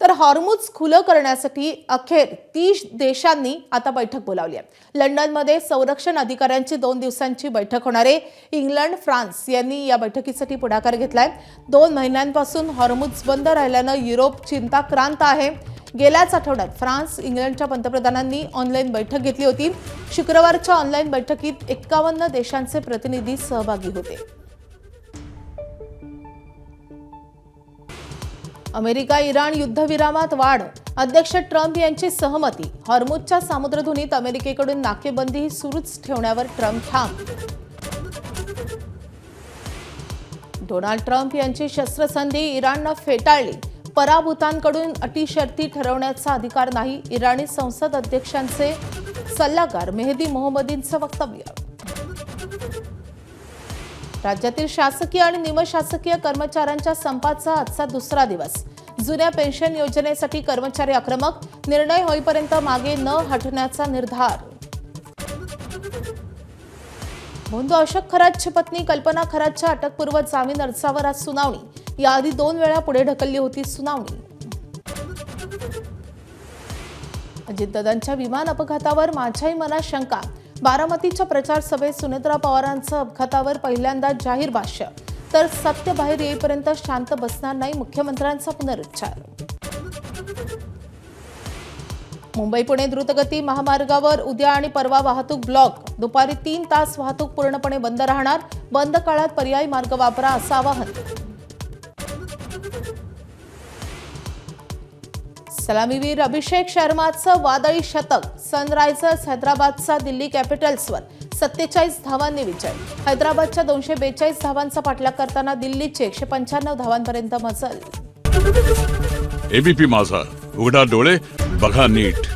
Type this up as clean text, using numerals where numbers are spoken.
तर हॉर्मुझ खुलं करण्यासाठी अखेर 30 देशांनी आता बैठक बोलावली आहे। लंडनमध्ये संरक्षण अधिकाऱ्यांची 2 दिवसांची बैठक होणार आहे। इंग्लंड, फ्रान्स यांनी या बैठकीसाठी पुढाकार घेतलाय। 2 महिन्यांपासून हॉर्मुझ बंद राहिल्यानं युरोप चिंताक्रांत आहे। गेल्याच आठवड्यात फ्रान्स, इंग्लंडच्या पंतप्रधानांनी ऑनलाईन बैठक घेतली होती। शुक्रवारच्या ऑनलाईन बैठकीत 51 देशांचे प्रतिनिधी सहभागी होते। अमेरिका इराण युद्धविरामात वाढ, अध्यक्ष ट्रम्प यांची सहमती। हॉर्मुझच्या सामुद्रधुनीत अमेरिकेकडून नाकेबंदी सुरूच ठेवण्यावर ट्रम्प ठाम। डोनाल्ड ट्रम्प यांची शस्त्रसंधी इराणनं फेटाळली। पराभूतांकडून अटी शर्ती ठरवण्याचा अधिकार नाही, इराणी संसद अध्यक्षांचे सल्लागार मेहदी मोहम्मदींचं वक्तव्य। राज्यातील शासकीय आणि निमशासकीय कर्मचाऱ्यांच्या संपाचा आजचा दुसरा दिवस। जुन्या पेन्शन योजनेसाठी कर्मचारी आक्रमक, निर्णय होईपर्यंत मागे न हटण्याचा निर्धार। भोंदू अशोक खरातची पत्नी कल्पना खरातच्या अटकपूर्व जामीन अर्जावर आज सुनावणी। याआधी 2 वेळा पुढे ढकलली होती सुनावणी। अजितदादांच्या विमान अपघातावर माझ्याही मनात शंका, बारामतीच्या प्रचार सभेत सुनेत्रा पवारांचं अपघातावर पहिल्यांदा जाहीर भाष्य। तर सत्य बाहेर येईपर्यंत शांत बसणार नाही, मुख्यमंत्र्यांचा पुनरुच्चार। मुंबई पुणे द्रुतगती महामार्गावर उद्या आणि परवा वाहतूक ब्लॉक, दुपारी 3 तास वाहतूक पूर्णपणे बंद राहणार। बंद काळात पर्यायी मार्ग वापरा असं आवाहन। सलामीवीर अभिषेक शर्माचं वादळी शतक, सनरायझर्स हैदराबादचा दिल्ली कॅपिटल्सवर 47 धावांनी विजय। हैदराबादच्या 242 धावांचा पाठलाग करताना दिल्लीचे 195 धावांपर्यंत मजल। एबीपी माझा, उघडा डोळे बघा नीट।